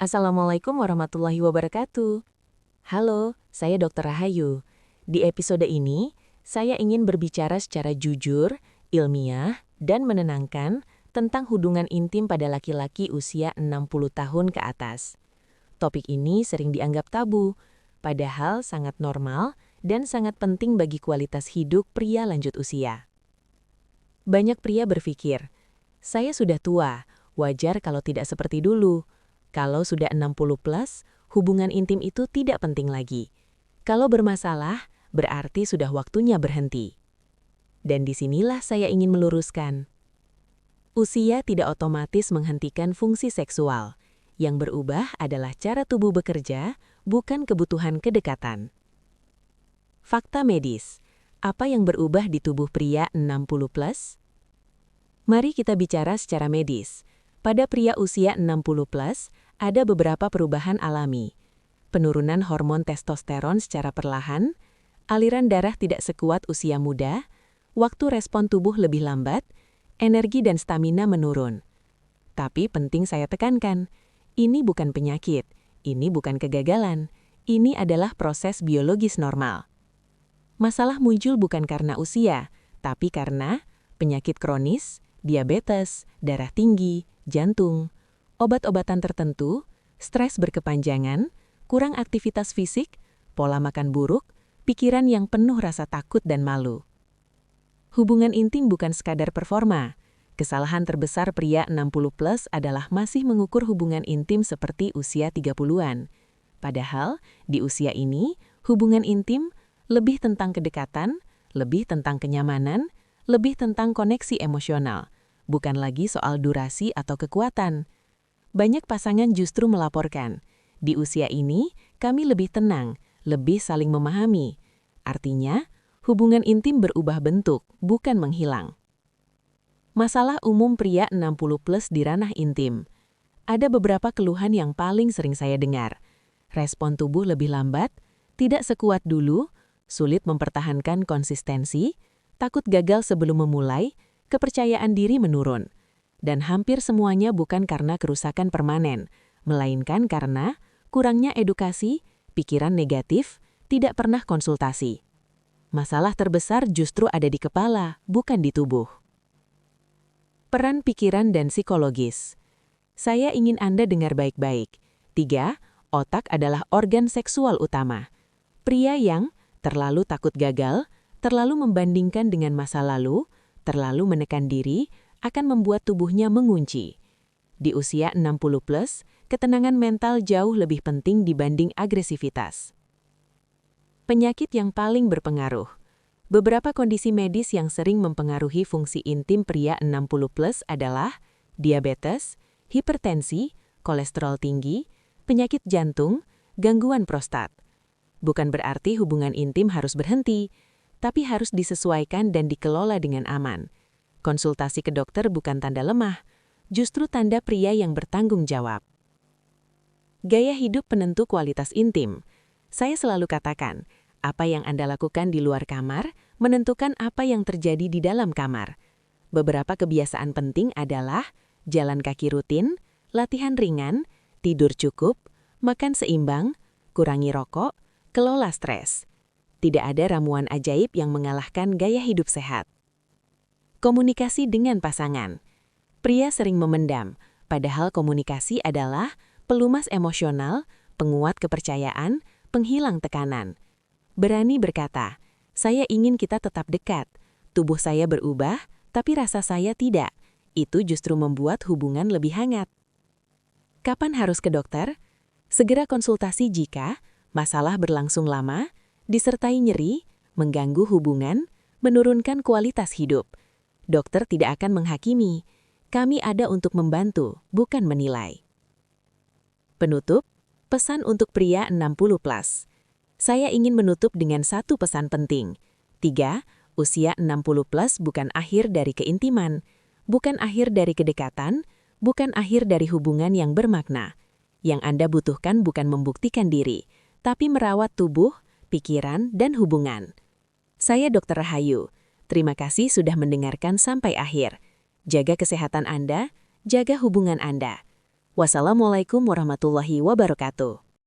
Assalamualaikum warahmatullahi wabarakatuh. Halo, saya Dr. Rahayu. Di episode ini, saya ingin berbicara secara jujur, ilmiah, dan menenangkan tentang hubungan intim pada laki-laki usia 60 tahun ke atas. Topik ini sering dianggap tabu, padahal sangat normal dan sangat penting bagi kualitas hidup pria lanjut usia. Banyak pria berpikir, saya sudah tua, wajar kalau tidak seperti dulu. Kalau sudah 60 plus, hubungan intim itu tidak penting lagi. Kalau bermasalah, berarti sudah waktunya berhenti. Dan disinilah saya ingin meluruskan. Usia tidak otomatis menghentikan fungsi seksual. Yang berubah adalah cara tubuh bekerja, bukan kebutuhan kedekatan. Fakta medis. Apa yang berubah di tubuh pria 60 plus? Mari kita bicara secara medis. Pada pria usia 60 plus, ada beberapa perubahan alami. Penurunan hormon testosteron secara perlahan, aliran darah tidak sekuat usia muda, waktu respon tubuh lebih lambat, energi dan stamina menurun. Tapi penting saya tekankan, ini bukan penyakit, ini bukan kegagalan, ini adalah proses biologis normal. Masalah muncul bukan karena usia, tapi karena penyakit kronis, diabetes, darah tinggi, jantung, obat-obatan tertentu, stres berkepanjangan, kurang aktivitas fisik, pola makan buruk, pikiran yang penuh rasa takut dan malu. Hubungan intim bukan sekadar performa. Kesalahan terbesar pria 60 plus adalah masih mengukur hubungan intim seperti usia 30-an. Padahal, di usia ini, hubungan intim lebih tentang kedekatan, lebih tentang kenyamanan, lebih tentang koneksi emosional, bukan lagi soal durasi atau kekuatan. Banyak pasangan justru melaporkan, di usia ini kami lebih tenang, lebih saling memahami. Artinya, hubungan intim berubah bentuk, bukan menghilang. Masalah umum pria 60 plus di ranah intim. Ada beberapa keluhan yang paling sering saya dengar. Respon tubuh lebih lambat, tidak sekuat dulu, sulit mempertahankan konsistensi, takut gagal sebelum memulai, kepercayaan diri menurun. Dan hampir semuanya bukan karena kerusakan permanen, melainkan karena kurangnya edukasi, pikiran negatif, tidak pernah konsultasi. Masalah terbesar justru ada di kepala, bukan di tubuh. Peran pikiran dan psikologis. Saya ingin Anda dengar baik-baik. 3. Otak adalah organ seksual utama. Pria yang terlalu takut gagal, terlalu membandingkan dengan masa lalu, terlalu menekan diri, akan membuat tubuhnya mengunci. Di usia 60 plus, ketenangan mental jauh lebih penting dibanding agresivitas. Penyakit yang paling berpengaruh. Beberapa kondisi medis yang sering mempengaruhi fungsi intim pria 60 plus adalah diabetes, hipertensi, kolesterol tinggi, penyakit jantung, gangguan prostat. Bukan berarti hubungan intim harus berhenti, tapi harus disesuaikan dan dikelola dengan aman. Konsultasi ke dokter bukan tanda lemah, justru tanda pria yang bertanggung jawab. Gaya hidup penentu kualitas intim. Saya selalu katakan, apa yang Anda lakukan di luar kamar menentukan apa yang terjadi di dalam kamar. Beberapa kebiasaan penting adalah jalan kaki rutin, latihan ringan, tidur cukup, makan seimbang, kurangi rokok, kelola stres. Tidak ada ramuan ajaib yang mengalahkan gaya hidup sehat. Komunikasi dengan pasangan. Pria sering memendam, padahal komunikasi adalah pelumas emosional, penguat kepercayaan, penghilang tekanan. Berani berkata, saya ingin kita tetap dekat. Tubuh saya berubah, tapi rasa saya tidak. Itu justru membuat hubungan lebih hangat. Kapan harus ke dokter? Segera konsultasi jika masalah berlangsung lama, disertai nyeri, mengganggu hubungan, menurunkan kualitas hidup. Dokter tidak akan menghakimi. Kami ada untuk membantu, bukan menilai. Penutup, pesan untuk pria 60 plus. Saya ingin menutup dengan satu pesan penting. 3. Usia 60 plus bukan akhir dari keintiman, bukan akhir dari kedekatan, bukan akhir dari hubungan yang bermakna. Yang Anda butuhkan bukan membuktikan diri, tapi merawat tubuh, pikiran, dan hubungan. Saya Dr. Rahayu. Terima kasih sudah mendengarkan sampai akhir. Jaga kesehatan Anda, jaga hubungan Anda. Wassalamualaikum warahmatullahi wabarakatuh.